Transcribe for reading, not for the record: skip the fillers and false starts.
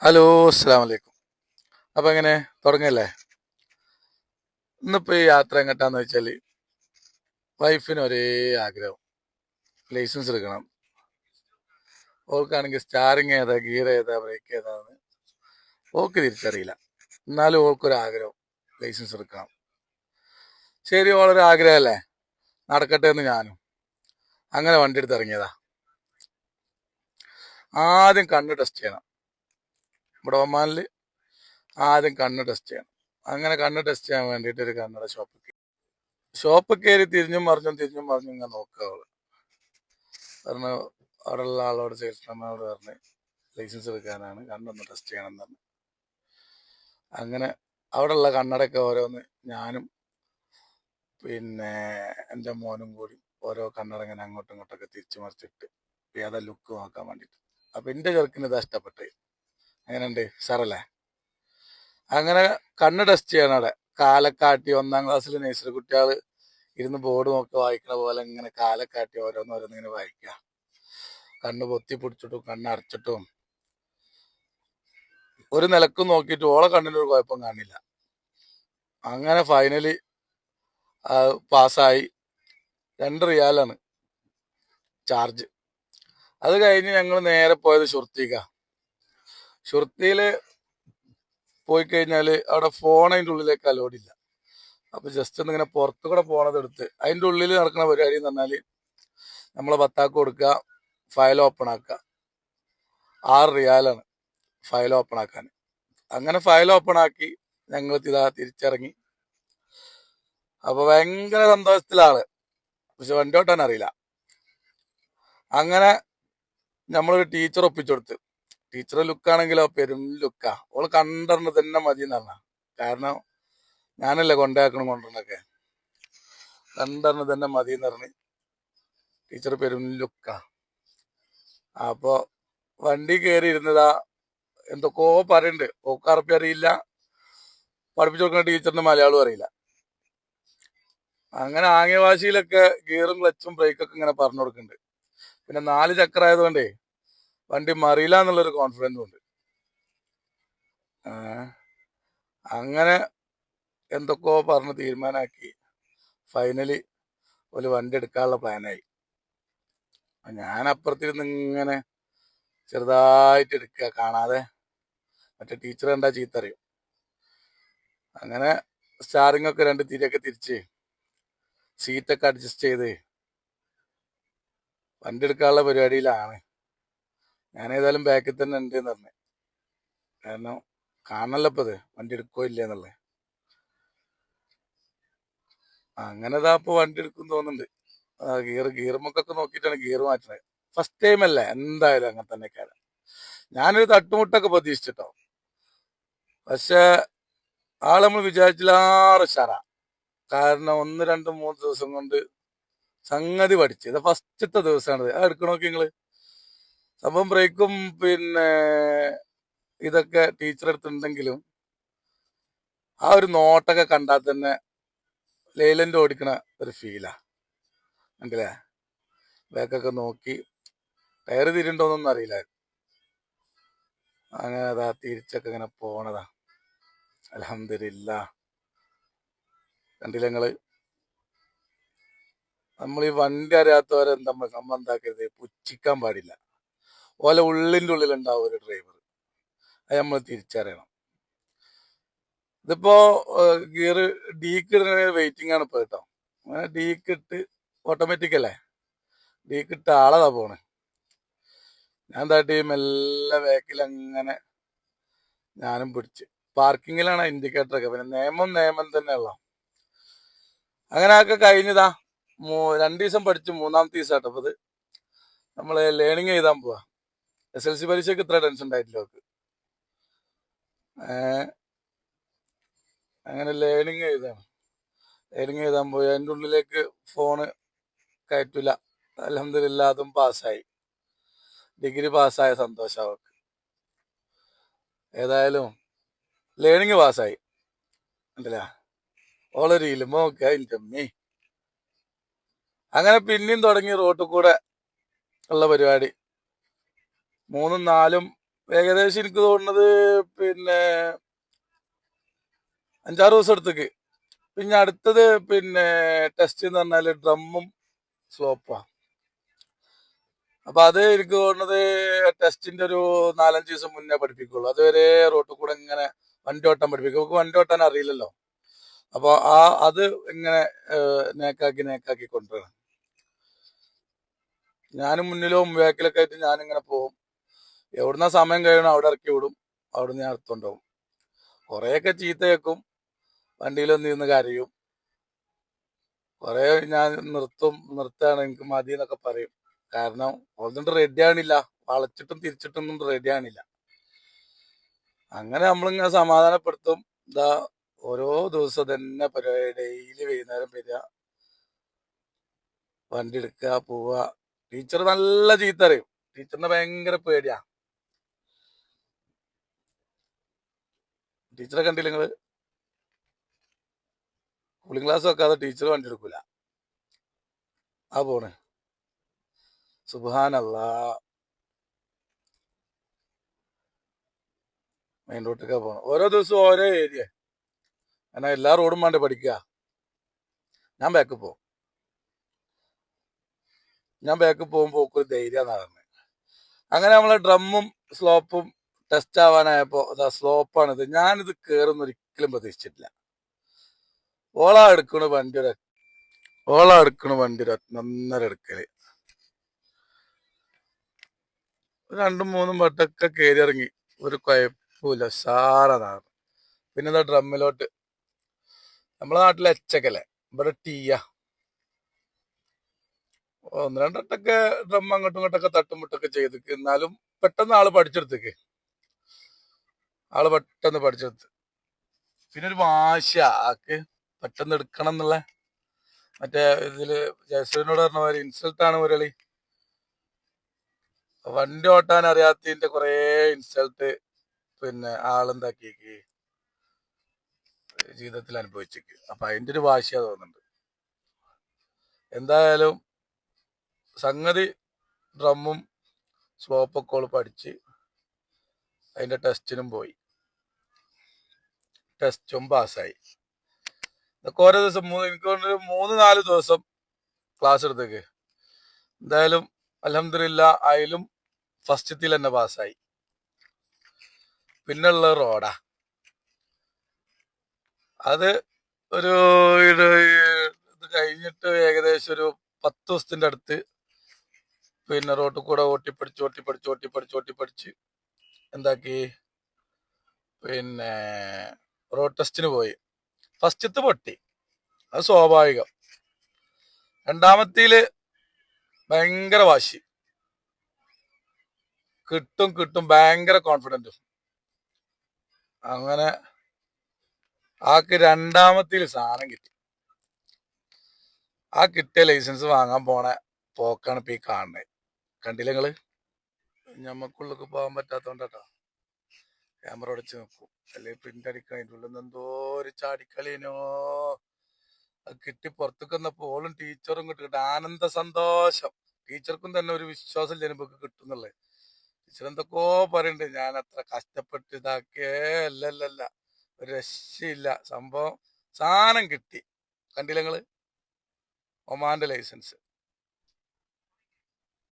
Hello, അസ്സാം വലൈക്കും. അപ്പൊ എങ്ങനെ തുടങ്ങല്ലേ? ഇന്നിപ്പോ ഈ യാത്ര എങ്ങട്ടാന്ന് വെച്ചാല് വൈഫിന് ഒരേ ആഗ്രഹം, ലൈസൻസ് എടുക്കണം. ഓൾക്കാണെങ്കിൽ സ്റ്റാറിങ് ഏതാ, ഗിയർ ഏതാ, ബ്രേക്ക് ഏതാന്ന് ഓൾക്ക് തിരിച്ചറിയില്ല. എന്നാലും ഓൾക്കൊരു ആഗ്രഹം, ലൈസൻസ് എടുക്കണം. ശരി, ഓളൊരു ആഗ്രഹമല്ലേ, നടക്കട്ടെ എന്ന് ഞാനും അങ്ങനെ വണ്ടി എടുത്ത് ഇറങ്ങിയതാ. ആദ്യം കണ്ണ് ടെസ്റ്റ് ചെയ്യണം. ഇവിടെ ഒമാനിൽ ആദ്യം കണ്ണ് ടെസ്റ്റ് ചെയ്യണം. അങ്ങനെ കണ്ണ് ടെസ്റ്റ് ചെയ്യാൻ വേണ്ടിയിട്ട് ഒരു കണ്ണട ഷോപ്പ് കയറി തിരിഞ്ഞും മറിഞ്ഞും ഇങ്ങനെ നോക്കുക. പറഞ്ഞു, അവിടെയുള്ള ആളോട്, സെയിൽസ്മാനോട് പറഞ്ഞ് ലൈസൻസ് എടുക്കാനാണ്, കണ്ണൊന്ന് ടെസ്റ്റ് ചെയ്യണം എന്ന് പറഞ്ഞു. അങ്ങനെ അവിടെയുള്ള കണ്ണടയൊക്കെ ഓരോന്ന് ഞാനും പിന്നെ എൻ്റെ മോനും കൂടി ഓരോ കണ്ണട ഇങ്ങനെ അങ്ങോട്ടും ഇങ്ങോട്ടൊക്കെ തിരിച്ചു മറിച്ചിട്ട് ഏതാ ലുക്ക് നോക്കാൻ വേണ്ടിയിട്ട്. അപ്പം എൻ്റെ ചെറുക്കിന് ഇതാ ഇഷ്ടപ്പെട്ടത്. അങ്ങനെയുണ്ട്, സാറല്ലേ. അങ്ങനെ കണ്ണ് ടെസ്റ്റ് ചെയ്യണം. അവിടെ കാലക്കാട്ടി 1ാം ക്ലാസ്സിൽ നഴ്സറി കുട്ടികൾ ഇരുന്ന് ബോർഡ് നോക്കി വായിക്കണ പോലെ ഇങ്ങനെ കാലക്കാട്ടി ഓരോന്നിങ്ങനെ വായിക്കുക. കണ്ണ് പൊത്തി പിടിച്ചിട്ടും കണ്ണ് അടച്ചിട്ടും ഒരു നിലക്കും നോക്കിയിട്ട് ഓളെ കണ്ണിനൊരു കുഴപ്പം കാണില്ല. അങ്ങനെ ഫൈനലി പാസ്സായി. 2 റിയാലാണ് ചാർജ്. അത് കഴിഞ്ഞ് ഞങ്ങൾ നേരെ പോയത് ഷുർത്തിയിൽ പോയി കഴിഞ്ഞാൽ അവിടെ ഫോൺ അതിൻ്റെ ഉള്ളിലേക്ക് അലോഡ് ഇല്ല. അപ്പൊ ജസ്റ്റ് ഒന്ന് ഇങ്ങനെ പുറത്തു കൂടെ പോണത് എടുത്ത് അതിൻ്റെ ഉള്ളിൽ നടക്കുന്ന പരിപാടി എന്ന് പറഞ്ഞാൽ നമ്മളെ ഭത്താക്ക് കൊടുക്കുക, ഫയൽ ഓപ്പൺ ആക്കുക. 6 റിയാലാണ് ഫയൽ ഓപ്പൺ ആക്കാൻ. അങ്ങനെ ഫയൽ ഓപ്പൺ ആക്കി ഞങ്ങൾ തിരിച്ചിറങ്ങി. അപ്പൊ ഭയങ്കര സന്തോഷത്തിലാണ്, പക്ഷെ വണ്ടി ഓട്ടാൻ അറിയില്ല. അങ്ങനെ നമ്മളൊരു ടീച്ചർ ഒപ്പിച്ചെടുത്ത്. ടീച്ചറെ ലുക്കാണെങ്കിലോ പെരും ലുക്കാ. ഓള് കണ്ടറിഞ്ഞ് തന്നെ മതി എന്ന് പറഞ്ഞ. കാരണം ഞാനല്ലേ കൊണ്ടുവരണൊക്കെ. കണ്ടറിഞ്ഞ് തന്നെ മതി എന്ന് പറഞ്ഞ് ടീച്ചർ പെരും ലുക്കാ. അപ്പൊ വണ്ടി കയറി ഇരുന്നതാ, എന്തൊക്കെയോ പറയുന്നുണ്ട്. ഓക്ക് അറബി അറിയില്ല, പഠിപ്പിച്ചു കൊടുക്കുന്ന ടീച്ചറിന് മലയാളം അറിയില്ല. അങ്ങനെ ആംഗ്യഭാഷയിലൊക്കെ ഗിയറും ക്ലച്ചും ബ്രേക്കൊക്കെ ഇങ്ങനെ പറഞ്ഞു കൊടുക്കുന്നുണ്ട്. പിന്നെ 4 ചക്രായതുകൊണ്ടേ വണ്ടി മറിയില്ല എന്നുള്ളൊരു കോൺഫിഡൻസും ഉണ്ട്. അങ്ങനെ എന്തൊക്കെയോ പറഞ്ഞ് തീരുമാനമാക്കി ഫൈനലി ഒരു വണ്ടി എടുക്കാനുള്ള പ്ലാനായി. ഞാൻ അപ്പുറത്തിരുന്ന് ഇങ്ങനെ ചെറുതായിട്ട് എടുക്കുക, കാണാതെ. മറ്റേ ടീച്ചർ കണ്ടാ ചീത്തറിയും. അങ്ങനെ സ്റ്റാറിങ് ഒക്കെ 2 തിരിയൊക്കെ തിരിച്ച് സീറ്റൊക്കെ അഡ്ജസ്റ്റ് ചെയ്ത് വണ്ടി എടുക്കാനുള്ള പരിപാടിയിലാണ്. ഞാൻ ഏതായാലും ബാക്കിൽ തന്നെ ഉണ്ട് എന്ന് പറഞ്ഞു. കാരണം കാണണല്ലോ ഇപ്പത് വണ്ടി എടുക്കോ ഇല്ല എന്നുള്ളത്. അങ്ങനെ ഇതാ ഇപ്പൊ വണ്ടി എടുക്കും തോന്നുന്നുണ്ട്. ഗിയർമുക്കൊക്കെ നോക്കിയിട്ടാണ് ഗിയർ മാറ്റുന്നത്. ഫസ്റ്റ് ടൈം അല്ലേ, എന്തായാലും അങ്ങനെ തന്നെ കാര്യം. ഞാനൊരു തട്ടുമുട്ടൊക്കെ പ്രതീക്ഷിച്ചിട്ടോ, പക്ഷെ ആള് നമ്മൾ വിചാരിച്ചില്ലാറ് ഉഷാറാ. കാരണം 1, 2, 3 ദിവസം കൊണ്ട് സംഗതി പഠിച്ച്. ഇത് ഫസ്റ്റത്തെ ദിവസമാണിത്. എടുക്കണോക്കി നിങ്ങള്. സംഭവം ബ്രേക്കും പിന്നെ ഇതൊക്കെ ടീച്ചർ എടുത്തിട്ടുണ്ടെങ്കിലും ആ ഒരു നോട്ടൊക്കെ കണ്ടാൽ തന്നെ ലെയ്ലന്റ് ഓടിക്കണ ഒരു ഫീലാ. കണ്ടില്ലേ, ബാക്കൊക്കെ നോക്കി ടയർ തിരിണ്ടോന്നൊന്നും അറിയില്ല. അങ്ങനെ അതാ തിരിച്ചൊക്കെ ഇങ്ങനെ പോണതാ. അൽഹംദുലില്ലാ. കണ്ടില്ല നിങ്ങള്, നമ്മൾ ഈ വണ്ടി അറിയാത്തവരെ നമ്മൾ എന്താക്കരുത്, പുച്ഛിക്കാൻ പാടില്ല. ഓലെ ഉള്ളിൻ്റെ ഉള്ളിലുണ്ടാവും ഒരു ഡ്രൈവർ, അത് നമ്മൾ തിരിച്ചറിയണം. ഇതിപ്പോ ഗിയർ ഡീക്ക് ഇടുന്ന വെയിറ്റിംഗ് ആണ് ഇപ്പൊ കേട്ടോ. അങ്ങനെ ഡീക്ക് ഇട്ട് ഓട്ടോമാറ്റിക് അല്ലേ, ഡീക്ക് ഇട്ട ആളതാ പോണ്. ഞാൻ താട്ടി മെല്ലെ ബാക്കിൽ അങ്ങനെ ഞാനും പിടിച്ച്. പാർക്കിങ്ങിലാണ് ഇൻഡിക്കേറ്ററൊക്കെ. പിന്നെ നിയമം തന്നെയുള്ള. അങ്ങനെ ഒക്കെ കഴിഞ്ഞതാ. 2 ദിവസം പഠിച്ചു, 3ാമത്തെ ദിവസം കേട്ടോ ഇത്. നമ്മള് ലേണിങ് എഴുതാൻ പോവാ. SLC പരീക്ഷയ്ക്ക് ഇത്ര ടെൻഷൻ ഉണ്ടായിട്ടില്ല അവർക്ക്. അങ്ങനെ ലേണിങ് എഴുതാൻ പോയി. അതിൻ്റെ ഉള്ളിലേക്ക് ഫോണ് കയറ്റില്ല. അൽഹംദുലില്ലാ, അതും പാസ്സായി. ഡിഗ്രി പാസ്സായ സന്തോഷം അവർക്ക്. ഏതായാലും ലേണിങ് പാസ്സായി. ഉണ്ടല്ല, ഓളൊരു ഇലുമൊക്കെ അതിൻ്റെ അമ്മേ. അങ്ങനെ പിന്നെയും തുടങ്ങി റോട്ടിൽ കൂടെ ഉള്ള പരിപാടി. 3ഉം 4ഉം ഏകദേശം എനിക്ക് തോന്നുന്നത് പിന്നെ 5-6 ദിവസം എടുത്തേക്ക്. പിന്നെ അടുത്തത് പിന്നെ ടെസ്റ്റ് എന്ന് പറഞ്ഞാല് ഡ്രമ്മും സ്ലോപ്പാ. അപ്പൊ അത് എനിക്ക് തോന്നുന്നത് ടെസ്റ്റിന്റെ ഒരു 4-5 ദിവസം മുന്നേ പഠിപ്പിക്കുള്ളൂ. അതുവരെ റോട്ടിൽ കൂടെ ഇങ്ങനെ വണ്ടി ഓട്ടാൻ പഠിപ്പിക്കും. നമുക്ക് വണ്ടി ഓട്ടാൻ അറിയില്ലല്ലോ. അപ്പൊ അത് ഇങ്ങനെ നേക്കാക്കി കൊണ്ടുവരണം. ഞാനും മുന്നിലും ബാക്കിലൊക്കെ ആയിട്ട് ഞാനിങ്ങനെ പോകും. എവിടുന്ന സമയം കഴിയണം അവിടെ ഇറക്കി വിടും. അവിടുന്ന് ഞാൻ എടുത്തോണ്ടാവും. കുറെയൊക്കെ ചീത്ത കേൾക്കും, വണ്ടിയിലൊന്നും ഇരുന്ന് കരയും. കുറെ ഞാൻ നിർത്താണ് എനിക്ക് മതി എന്നൊക്കെ പറയും. കാരണം ഒന്നിട്ട് റെഡി ആണില്ല, വളച്ചിട്ടും തിരിച്ചിട്ടൊന്നും റെഡി ആണില്ല. അങ്ങനെ നമ്മളിങ്ങനെ സമാധാനപ്പെടുത്തും. ഇതാ ഓരോ ദിവസം തന്നെ പരിപാടി. ഡെയിലി വൈകുന്നേരം വരിക, വണ്ടി എടുക്കുക, പോവുക. ടീച്ചർ നല്ല ചീത്ത അറിയും. ടീച്ചറിനെ ഭയങ്കര പേടിയാ. ടീച്ചറെ കണ്ടില്ല നിങ്ങള്? കൂളിംഗ് ഗ്ലാസ് വെക്കാതെ ടീച്ചർ വണ്ടി എടുക്കൂല. ആ പോണ് സുബ്ഹാനല്ലാ. മെയിൻ റോട്ടിലേക്കാ പോണം. ഓരോ ദിവസവും ഓരോ ഏരിയ. കാരണം എല്ലാ റോഡും വേണ്ടേ പഠിക്കുക. ഞാൻ ബാക്ക് പോകും. പോകുമ്പോ ഒരു ധൈര്യമാണ്. അങ്ങനെ നമ്മളെ ഡ്രമ്മും സ്ലോപ്പും ടെസ്റ്റ് ആവാനായപ്പോ അതാ സ്ലോപ്പാണിത്. ഞാനിത് കേറുന്ന ഒരിക്കലും പ്രതീക്ഷിച്ചിട്ടില്ല. എടുക്കണ വണ്ടി ഒരു ഒന്നര എടുക്കല്. 2-3 വട്ടമൊക്കെ കയറി ഇറങ്ങി, ഒരു കുഴപ്പമില്ല, ഉഷാറാണ്. പിന്നെ എന്താ ഡ്രമ്മിലോട്ട്. നമ്മളെ നാട്ടിലെ എച്ചക്കല്ലേ, ഇവിടെ ടീയാ. 1-2 വട്ടമൊക്കെ ഡ്രം അങ്ങോട്ടും ഇങ്ങോട്ടൊക്കെ തട്ടുമുട്ടൊക്കെ ചെയ്തിക്ക്. എന്നാലും പെട്ടെന്ന് ആള് പഠിച്ചെടുത്തേക്ക്. പിന്നെ ഒരു വാശിയ ആക്ക് പെട്ടെന്ന് എടുക്കണം എന്നുള്ള. മറ്റേ ഇതില് ജയസൂര്യനോട് പറഞ്ഞ മാതിരി ഇൻസൾട്ടാണ് മുരളി. വണ്ടി ഓട്ടാൻ അറിയാത്തതിന്റെ കുറെ ഇൻസൾട്ട് പിന്നെ ആളെന്താക്കിക്ക് ജീവിതത്തിൽ അനുഭവിച്ചേക്ക്. അപ്പൊ അതിന്റെ ഒരു വാശിയാ തോന്നുന്നുണ്ട്. എന്തായാലും സംഗതി ഡ്രമ്മും സ്ലോപ്പൊക്കെ പഠിച്ച് അതിന്റെ ടെസ്റ്റിനും പോയി. ടെസ്റ്റും പാസ്സായി. ഇതൊക്കെ ഓരോ ദിവസം എനിക്ക് 3-4 ദിവസം ക്ലാസ് എടുത്തേക്ക്. എന്തായാലും അൽഹംദുലില്ലാ അതിലും ഫസ്റ്റത്തിൽ തന്നെ പാസ്സായി. പിന്നുള്ള റോഡാ അത്. ഒരു ഇത് കഴിഞ്ഞിട്ട് ഏകദേശം ഒരു 10 ദിവസത്തിന്റെ അടുത്ത് പിന്നെ റോട്ടിൽ കൂടെ ഓട്ടിപ്പടിച്ച് എന്താക്കി പിന്നെ റോഡ് ടെസ്റ്റിന് പോയി. ഫസ്റ്റത്തെ പൊട്ടി, അത് സ്വാഭാവികം. രണ്ടാമത്തേല് ഭയങ്കര വാശി, കിട്ടും ഭയങ്കര കോൺഫിഡൻറ്റും. അങ്ങനെ ആക്ക് രണ്ടാമത്തേല് സാധനം കിട്ടി. ആ കിട്ടിയ ലൈസൻസ് വാങ്ങാൻ പോണ പോക്കാണ് ഇപ്പൊ ഈ കാണുന്നത്. കണ്ടില്ല നിങ്ങള്? ഞമ്മക്കുള്ളിലേക്ക് പോകാൻ പറ്റാത്തോണ്ടാട്ടോ ക്യാമറ അടച്ച് നോക്കും, അല്ലെങ്കിൽ പ്രിന്റ് അടിക്കാൻ. അതിൻ്റെ ഉള്ളിൽ നിന്ന് എന്തോ ഒരു ചാടിക്കളിനോ. അത് കിട്ടി പുറത്തേക്ക് വന്നപ്പോ ഓളും ടീച്ചറും കിട്ടിയിട്ട് ആനന്ദ സന്തോഷം. ടീച്ചർക്കും തന്നെ ഒരു വിശ്വാസം ജനങ്ങൾക്ക് കിട്ടുന്നുള്ളേ. ടീച്ചർ എന്തൊക്കെയോ പറയുന്നുണ്ട്, ഞാൻ അത്ര കഷ്ടപ്പെട്ട് ഇതാക്കിയേ അല്ലല്ല, ഒരു രക്ഷയില്ല. സംഭവം സാധനം കിട്ടി. കണ്ടില്ല നിങ്ങള്? ഒമാന്റെ ലൈസൻസ്.